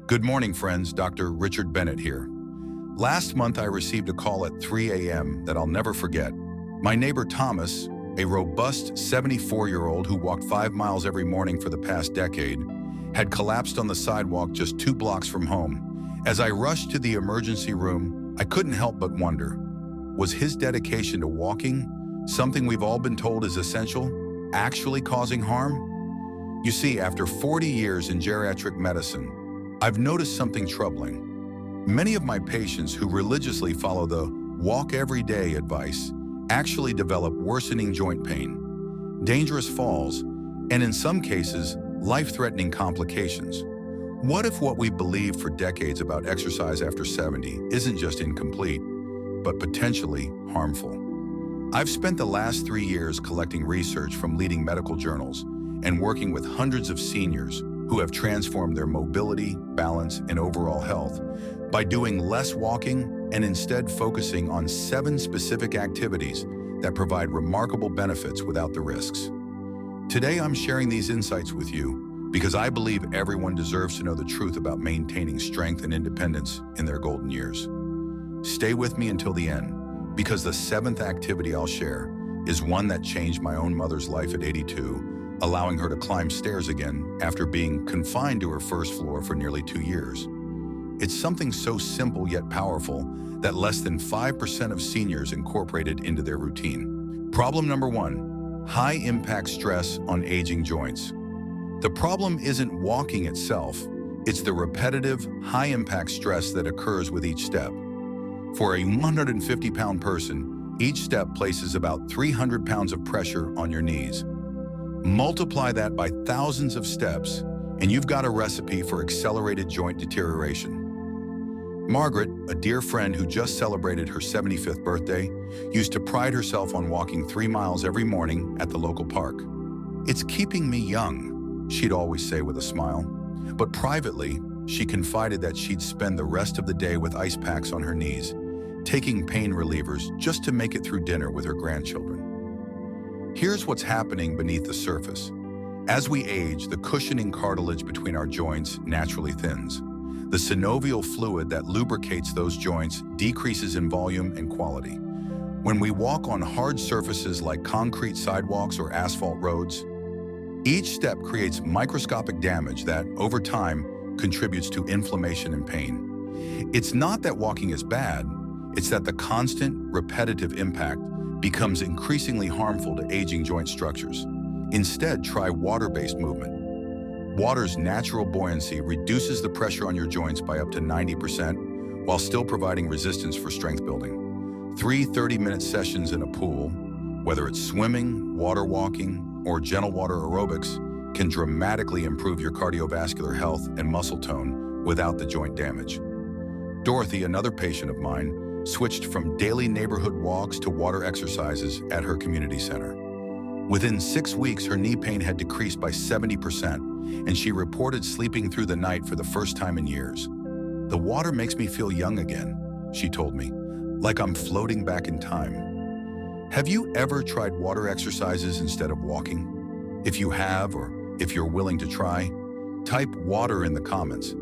Good morning, friends. Dr. Richard Bennett here. Last month, I received a call at 3 a.m. that I'll never forget. My neighbor Thomas, a robust 74-year-old who walked 5 miles every morning for the past decade, had collapsed on the sidewalk just 2 blocks from home. As I rushed to the emergency room, I couldn't help but wonder, was his dedication to walking, something we've all been told is essential, actually causing harm? You see, after 40 years in geriatric medicine, I've noticed something troubling. Many of my patients who religiously follow the walk every day advice actually develop worsening joint pain, dangerous falls, and in some cases, life-threatening complications. What if what we've believed for decades about exercise after 70 isn't just incomplete, but potentially harmful? I've spent the last 3 years collecting research from leading medical journals and working with hundreds of seniors who have transformed their mobility, balance, and overall health by doing less walking and instead focusing on 7 specific activities that provide remarkable benefits without the risks. Today, I'm sharing these insights with you because I believe everyone deserves to know the truth about maintaining strength and independence in their golden years. Stay with me until the end, because the 7th activity I'll share is one that changed my own mother's life at 82, allowing her to climb stairs again after being confined to her first floor for nearly 2 years. It's something so simple yet powerful that less than 5% of seniors incorporate it into their routine. Problem number 1, high-impact stress on aging joints. The problem isn't walking itself, it's the repetitive, high-impact stress that occurs with each step. For a 150-pound person, each step places about 300 pounds of pressure on your knees. Multiply that by thousands of steps, and you've got a recipe for accelerated joint deterioration. Margaret, a dear friend who just celebrated her 75th birthday, used to pride herself on walking 3 miles every morning at the local park. "It's keeping me young," she'd always say with a smile. But privately, she confided that she'd spend the rest of the day with ice packs on her knees, taking pain relievers just to make it through dinner with her grandchildren. Here's what's happening beneath the surface. As we age, the cushioning cartilage between our joints naturally thins. The synovial fluid that lubricates those joints decreases in volume and quality. When we walk on hard surfaces like concrete sidewalks or asphalt roads, each step creates microscopic damage that, over time, contributes to inflammation and pain. It's not that walking is bad, it's that the constant, repetitive impact becomes increasingly harmful to aging joint structures. Instead, try water-based movement. Water's natural buoyancy reduces the pressure on your joints by up to 90% while still providing resistance for strength building. 3 30-minute sessions in a pool, whether it's swimming, water walking, or gentle water aerobics, can dramatically improve your cardiovascular health and muscle tone without the joint damage. Dorothy, another patient of mine, switched from daily neighborhood walks to water exercises at her community center. Within 6 weeks, her knee pain had decreased by 70%, and she reported sleeping through the night for the first time in years. "The water makes me feel young again," she told me, "like I'm floating back in time." Have you ever tried water exercises instead of walking? If you have, or if you're willing to try, type water in the comments.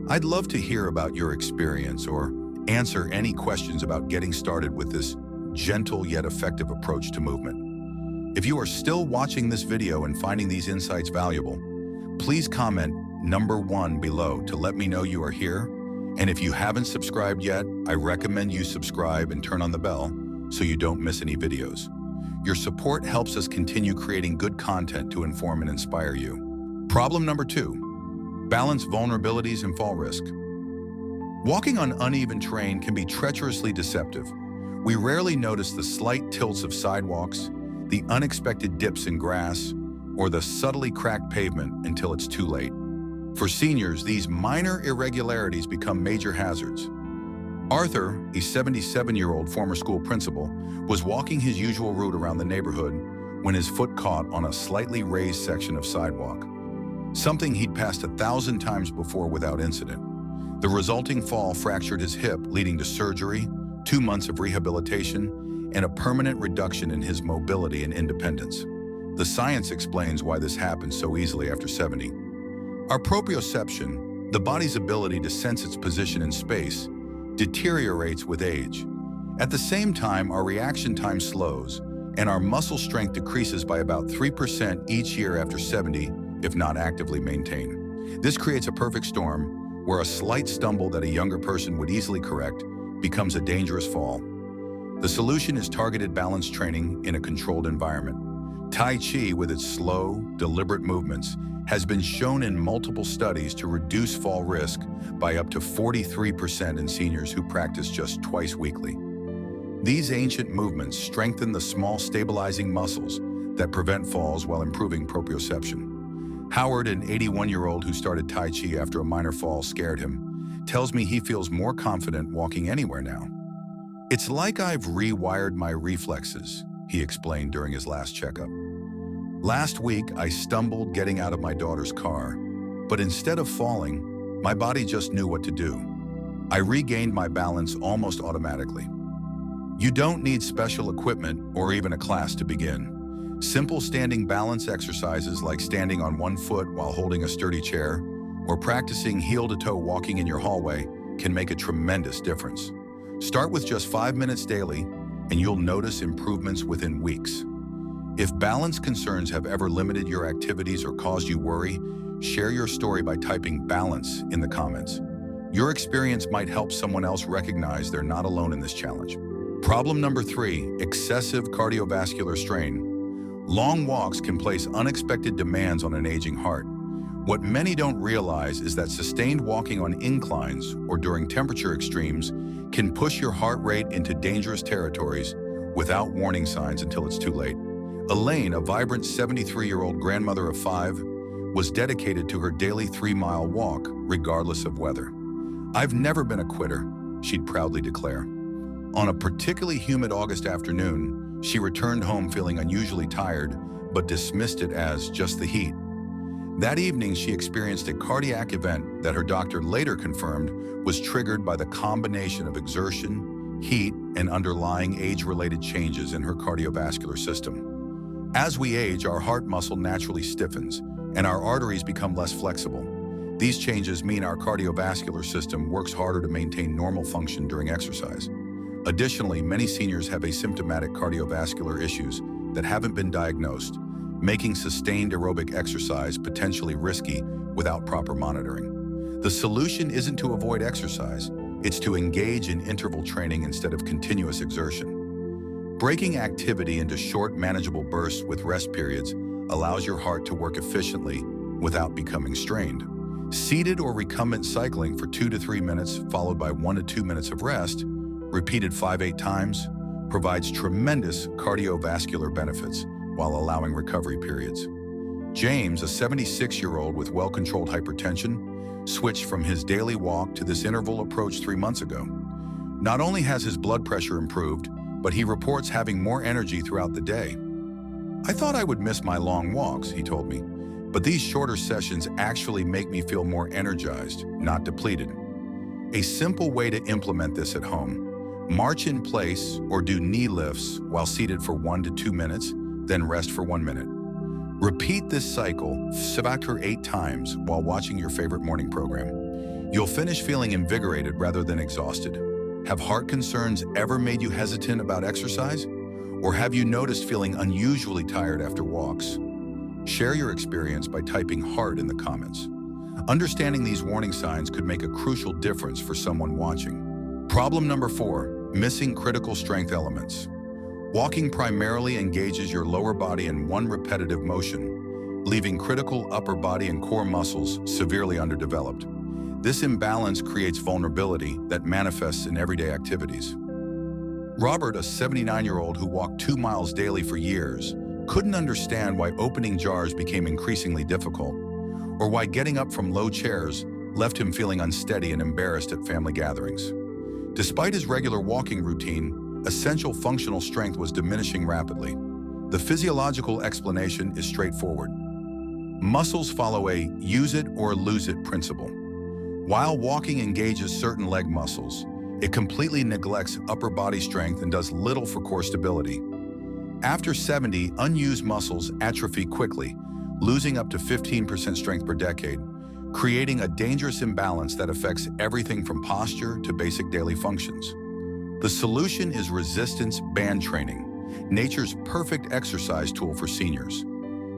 I'd love to hear about your experience or answer any questions about getting started with this gentle yet effective approach to movement. If you are still watching this video and finding these insights valuable, please comment number 1 below to let me know you are here. And if you haven't subscribed yet, I recommend you subscribe and turn on the bell so you don't miss any videos. Your support helps us continue creating good content to inform and inspire you. Problem number 2, balance vulnerabilities and fall risk. Walking on uneven terrain can be treacherously deceptive. We rarely notice the slight tilts of sidewalks, the unexpected dips in grass, or the subtly cracked pavement until it's too late. For seniors, these minor irregularities become major hazards. Arthur, a 77-year-old former school principal, was walking his usual route around the neighborhood when his foot caught on a slightly raised section of sidewalk, something he'd passed 1,000 times before without incident. The resulting fall fractured his hip, leading to surgery, 2 months of rehabilitation, and a permanent reduction in his mobility and independence. The science explains why this happens so easily after 70. Our proprioception, the the body's ability to sense its position in space deteriorates with age. At the same time, our reaction time slows, and our muscle strength decreases by about 3% each year after 70, if not actively maintained. This creates a perfect storm where a slight stumble that a younger person would easily correct becomes a dangerous fall. The solution is targeted balance training in a controlled environment. Tai Chi, with its slow, deliberate movements, has been shown in multiple studies to reduce fall risk by up to 43% in seniors who practice just twice weekly. These ancient movements strengthen the small stabilizing muscles that prevent falls while improving proprioception. Howard, an 81-year-old who started Tai Chi after a minor fall scared him, tells me he feels more confident walking anywhere now. "It's like I've rewired my reflexes," he explained during his last checkup. "Last week, I stumbled getting out of my daughter's car, but instead of falling, my body just knew what to do. I regained my balance almost automatically." You don't need special equipment or even a class to begin. Simple standing balance exercises like standing on one foot while holding a sturdy chair or practicing heel-to-toe walking in your hallway can make a tremendous difference. Start with just 5 minutes daily, and you'll notice improvements within weeks. If balance concerns have ever limited your activities or caused you worry, share your story by typing "balance" in the comments. Your experience might help someone else recognize they're not alone in this challenge. Problem number 3, excessive cardiovascular strain. Long walks can place unexpected demands on an aging heart. What many don't realize is that sustained walking on inclines or during temperature extremes can push your heart rate into dangerous territories without warning signs until it's too late. Elaine, a vibrant 73-year-old grandmother of 5, was dedicated to her daily 3-mile walk, regardless of weather. "I've never been a quitter," she'd proudly declare. On a particularly humid August afternoon, she returned home feeling unusually tired, but dismissed it as just the heat. That evening, she experienced a cardiac event that her doctor later confirmed was triggered by the combination of exertion, heat, and underlying age-related changes in her cardiovascular system. As we age, our heart muscle naturally stiffens, and our arteries become less flexible. These changes mean our cardiovascular system works harder to maintain normal function during exercise. Additionally, many seniors have asymptomatic cardiovascular issues that haven't been diagnosed, making sustained aerobic exercise potentially risky without proper monitoring. The solution isn't to avoid exercise, it's to engage in interval training instead of continuous exertion. Breaking activity into short, manageable bursts with rest periods allows your heart to work efficiently without becoming strained. Seated or recumbent cycling for 2 to 3 minutes, followed by 1 to 2 minutes of rest, repeated 5-8 times, provides tremendous cardiovascular benefits while allowing recovery periods. James, a 76-year-old with well-controlled hypertension, switched from his daily walk to this interval approach 3 months ago. Not only has his blood pressure improved, but he reports having more energy throughout the day. "I thought I would miss my long walks," he told me, "but these shorter sessions actually make me feel more energized, not depleted." A simple way to implement this at home: march in place or do knee lifts while seated for 1 to 2 minutes, then rest for 1 minute. Repeat this cycle 7 or 8 times while watching your favorite morning program. You'll finish feeling invigorated rather than exhausted. Have heart concerns ever made you hesitant about exercise? Or have you noticed feeling unusually tired after walks? Share your experience by typing "heart" in the comments. Understanding these warning signs could make a crucial difference for someone watching. Problem number 4, missing critical strength elements. Walking primarily engages your lower body in one repetitive motion, leaving critical upper body and core muscles severely underdeveloped. This imbalance creates vulnerability that manifests in everyday activities. Robert, a 79-year-old who walked 2 miles daily for years, couldn't understand why opening jars became increasingly difficult, or why getting up from low chairs left him feeling unsteady and embarrassed at family gatherings. Despite his regular walking routine, essential functional strength was diminishing rapidly. The physiological explanation is straightforward. Muscles follow a use it or lose it principle. While walking engages certain leg muscles, it completely neglects upper body strength and does little for core stability. After 70, unused muscles atrophy quickly, losing up to 15% strength per decade, creating a dangerous imbalance that affects everything from posture to basic daily functions. The solution is resistance band training, nature's perfect exercise tool for seniors.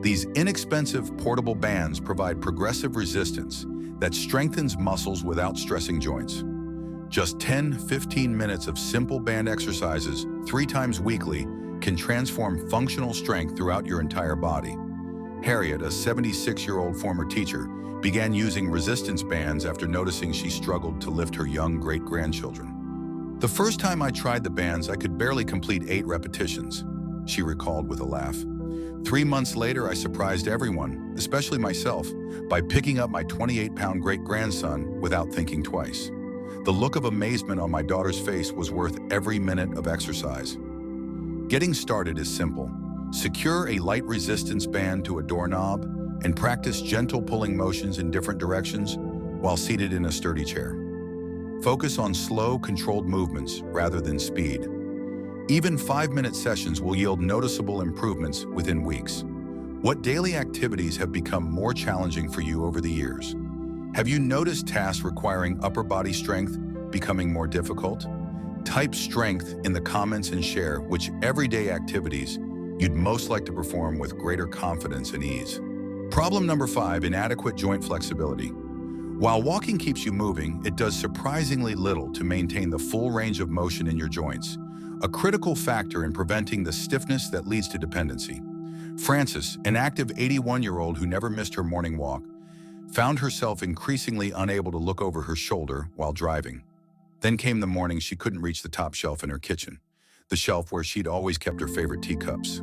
These inexpensive portable bands provide progressive resistance that strengthens muscles without stressing joints. Just 10-15 minutes of simple band exercises 3 times weekly can transform functional strength throughout your entire body. Harriet, a 76-year-old former teacher, began using resistance bands after noticing she struggled to lift her young great-grandchildren. "The first time I tried the bands, I could barely complete 8 repetitions," she recalled with a laugh. 3 months later, I surprised everyone, especially myself, by picking up my 28-pound great-grandson without thinking twice. The look of amazement on my daughter's face was worth every minute of exercise. Getting started is simple. Secure a light resistance band to a doorknob and practice gentle pulling motions in different directions while seated in a sturdy chair. Focus on slow, controlled movements rather than speed. Even 5-minute sessions will yield noticeable improvements within weeks. What daily activities have become more challenging for you over the years? Have you noticed tasks requiring upper body strength becoming more difficult? Type strength in the comments and share which everyday activities you'd most like to perform with greater confidence and ease. Problem number 5, inadequate joint flexibility. While walking keeps you moving, it does surprisingly little to maintain the full range of motion in your joints, a critical factor in preventing the stiffness that leads to dependency. Frances, an active 81-year-old who never missed her morning walk, found herself increasingly unable to look over her shoulder while driving. Then came the morning she couldn't reach the top shelf in her kitchen, the shelf where she'd always kept her favorite teacups.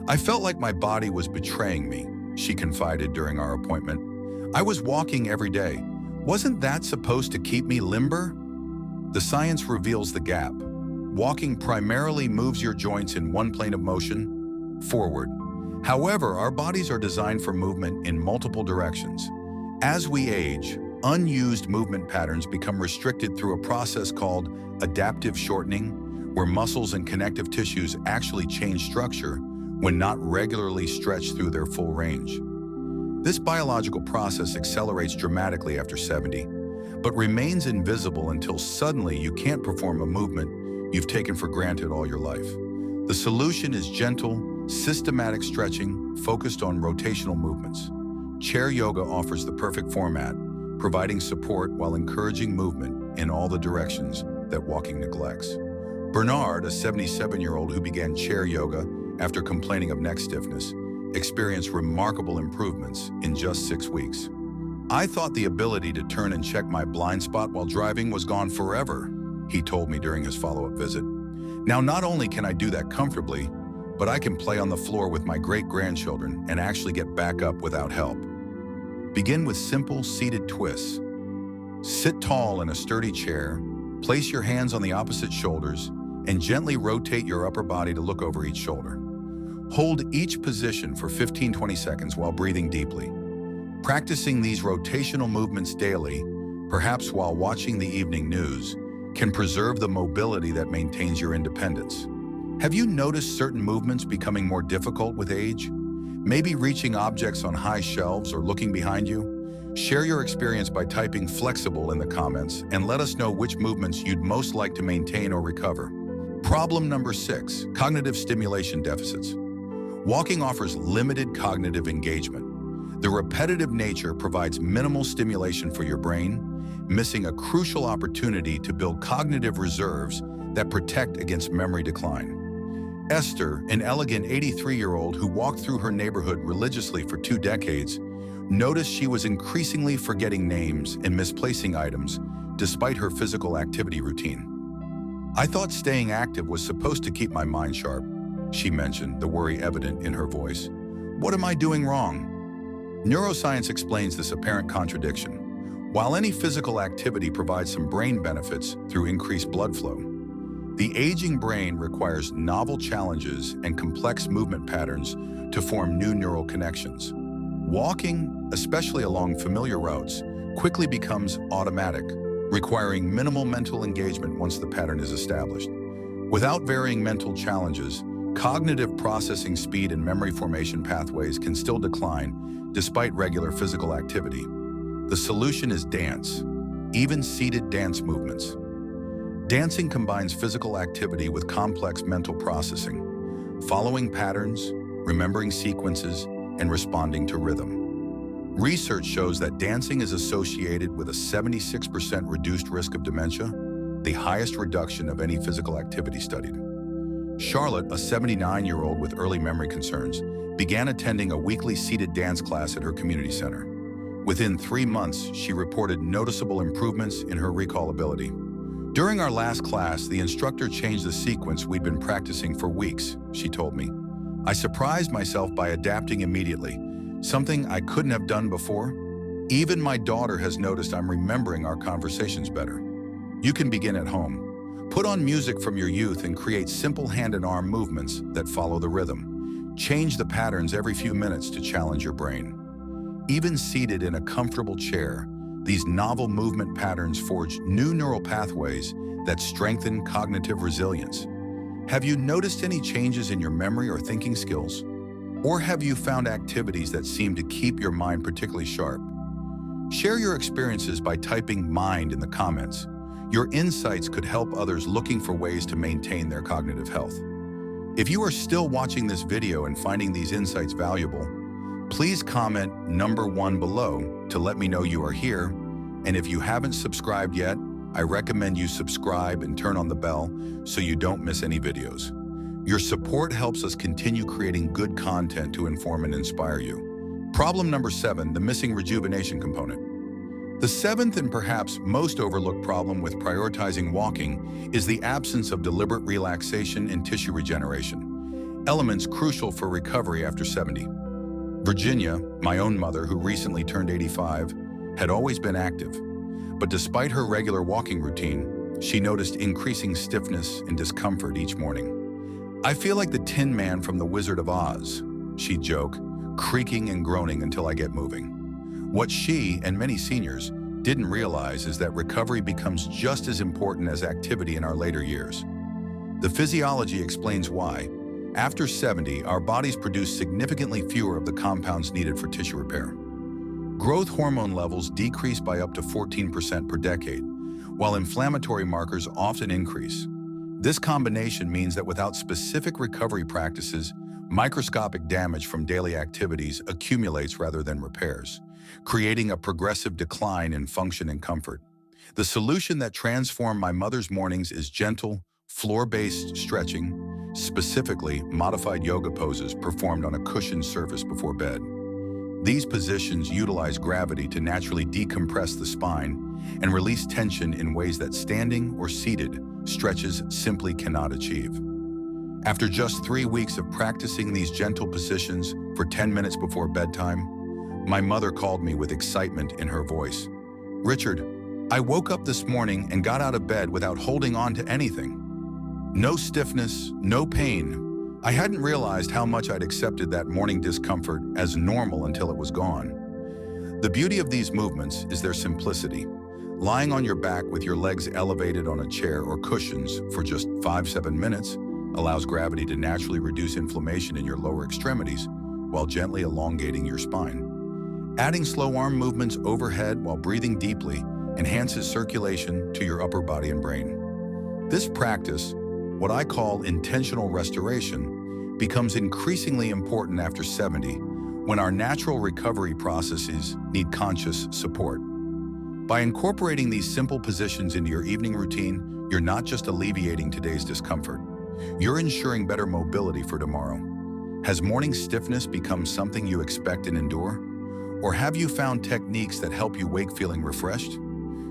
"I felt like my body was betraying me," she confided during our appointment. "I was walking every day. Wasn't that supposed to keep me limber?" The science reveals the gap. Walking primarily moves your joints in one plane of motion, forward. However, our bodies are designed for movement in multiple directions. As we age, unused movement patterns become restricted through a process called adaptive shortening, where muscles and connective tissues actually change structure when not regularly stretched through their full range. This biological process accelerates dramatically after 70, but remains invisible until suddenly you can't perform a movement you've taken for granted all your life. The solution is gentle, systematic stretching focused on rotational movements. Chair yoga offers the perfect format, providing support while encouraging movement in all the directions that walking neglects. Bernard, a 77-year-old who began chair yoga after complaining of neck stiffness, experienced remarkable improvements in just 6 weeks. "I thought the ability to turn and check my blind spot while driving was gone forever," he told me during his follow-up visit. "Now not only can I do that comfortably, but I can play on the floor with my great-grandchildren and actually get back up without help." Begin with simple seated twists. Sit tall in a sturdy chair, place your hands on the opposite shoulders, and gently rotate your upper body to look over each shoulder. Hold each position for 15-20 seconds while breathing deeply. Practicing these rotational movements daily, perhaps while watching the evening news, can preserve the mobility that maintains your independence. Have you noticed certain movements becoming more difficult with age? Maybe reaching objects on high shelves or looking behind you? Share your experience by typing "flexible" in the comments and let us know which movements you'd most like to maintain or recover. Problem number 6, cognitive stimulation deficits. Walking offers limited cognitive engagement. The repetitive nature provides minimal stimulation for your brain, missing a crucial opportunity to build cognitive reserves that protect against memory decline. Esther, an elegant 83-year-old who walked through her neighborhood religiously for 2 decades, noticed she was increasingly forgetting names and misplacing items despite her physical activity routine. "I thought staying active was supposed to keep my mind sharp," she mentioned, the worry evident in her voice. "What am I doing wrong?" Neuroscience explains this apparent contradiction. While any physical activity provides some brain benefits through increased blood flow, the aging brain requires novel challenges and complex movement patterns to form new neural connections. Walking, especially along familiar routes, quickly becomes automatic, requiring minimal mental engagement once the pattern is established. Without varying mental challenges, cognitive processing speed and memory formation pathways can still decline despite regular physical activity. The solution is dance, even seated dance movements. Dancing combines physical activity with complex mental processing, following patterns, remembering sequences, and responding to rhythm. Research shows that dancing is associated with a 76% reduced risk of dementia, the highest reduction of any physical activity studied. Charlotte, a 79-year-old with early memory concerns, began attending a weekly seated dance class at her community center. Within 3 months, she reported noticeable improvements in her recall ability. During our last class, the instructor changed the sequence we'd been practicing for weeks, she told me. I surprised myself by adapting immediately, something I couldn't have done before. Even my daughter has noticed I'm remembering our conversations better. You can begin at home. Put on music from your youth and create simple hand and arm movements that follow the rhythm. Change the patterns every few minutes to challenge your brain. Even seated in a comfortable chair, these novel movement patterns forge new neural pathways that strengthen cognitive resilience. Have you noticed any changes in your memory or thinking skills? Or have you found activities that seem to keep your mind particularly sharp? Share your experiences by typing "mind" in the comments. Your insights could help others looking for ways to maintain their cognitive health. If you are still watching this video and finding these insights valuable, please comment number 1 below to let me know you are here. And if you haven't subscribed yet, I recommend you subscribe and turn on the bell so you don't miss any videos. Your support helps us continue creating good content to inform and inspire you. Problem number 7, the missing rejuvenation component. The 7th and perhaps most overlooked problem with prioritizing walking is the absence of deliberate relaxation and tissue regeneration, elements crucial for recovery after 70. Virginia, my own mother who recently turned 85, had always been active, but despite her regular walking routine, she noticed increasing stiffness and discomfort each morning. "I feel like the Tin Man from The Wizard of Oz," she'd joke, "creaking and groaning until I get moving." What she and many seniors didn't realize is that recovery becomes just as important as activity in our later years. The physiology explains why. After 70, our bodies produce significantly fewer of the compounds needed for tissue repair. Growth hormone levels decrease by up to 14% per decade, while inflammatory markers often increase. This combination means that without specific recovery practices, microscopic damage from daily activities accumulates rather than repairs, creating a progressive decline in function and comfort. The solution that transformed my mother's mornings is gentle, floor-based stretching, specifically modified yoga poses performed on a cushioned surface before bed. These positions utilize gravity to naturally decompress the spine and release tension in ways that standing or seated stretches simply cannot achieve. After just 3 weeks of practicing these gentle positions for 10 minutes before bedtime, my mother called me with excitement in her voice. "Richard, I woke up this morning and got out of bed without holding on to anything. No stiffness, no pain. I hadn't realized how much I'd accepted that morning discomfort as normal until it was gone." The beauty of these movements is their simplicity. Lying on your back with your legs elevated on a chair or cushions for just 5-7 minutes allows gravity to naturally reduce inflammation in your lower extremities while gently elongating your spine. Adding slow arm movements overhead while breathing deeply enhances circulation to your upper body and brain. This practice, what I call intentional restoration, becomes increasingly important after 70 when our natural recovery processes need conscious support. By incorporating these simple positions into your evening routine, you're not just alleviating today's discomfort, you're ensuring better mobility for tomorrow. Has morning stiffness become something you expect and endure? Or have you found techniques that help you wake feeling refreshed?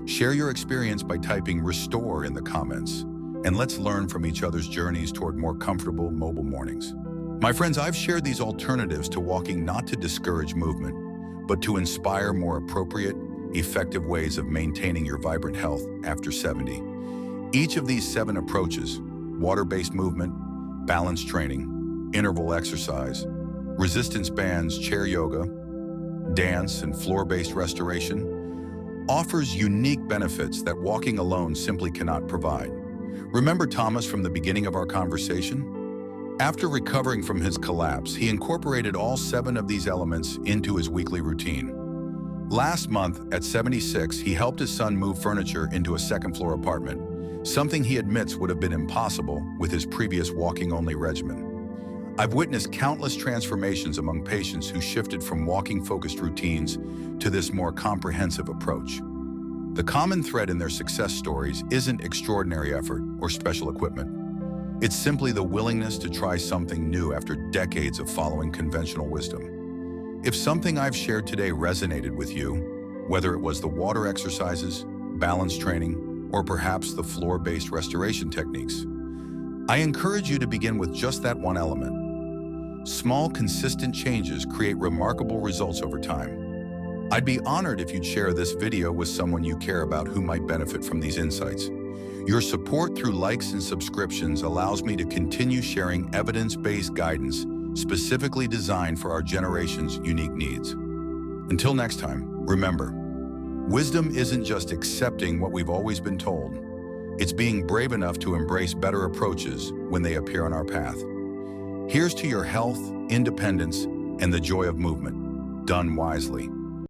Share your experience by typing "restore" in the comments, and let's learn from each other's journeys toward more comfortable, mobile mornings. My friends, I've shared these alternatives to walking not to discourage movement, but to inspire more appropriate, effective ways of maintaining your vibrant health after 70. Each of these 7 approaches, water-based movement, balance training, interval exercise, resistance bands, chair yoga, dance, and floor-based restoration, offers unique benefits that walking alone simply cannot provide. Remember Thomas from the beginning of our conversation? After recovering from his collapse, he incorporated all 7 of these elements into his weekly routine. Last month, at 76, he helped his son move furniture into a second-floor apartment, something he admits would have been impossible with his previous walking-only regimen. I've witnessed countless transformations among patients who shifted from walking-focused routines to this more comprehensive approach. The common thread in their success stories isn't extraordinary effort or special equipment. It's simply the willingness to try something new after decades of following conventional wisdom. If something I've shared today resonated with you, whether it was the water exercises, balance training, or perhaps the floor-based restoration techniques, I encourage you to begin with just that one element. Small, consistent changes create remarkable results over time. I'd be honored if you'd share this video with someone you care about who might benefit from these insights. Your support through likes and subscriptions allows me to continue sharing evidence-based guidance specifically designed for our generation's unique needs. Until next time, remember, wisdom isn't just accepting what we've always been told. It's being brave enough to embrace better approaches when they appear on our path. Here's to your health, independence, and the joy of movement, done wisely.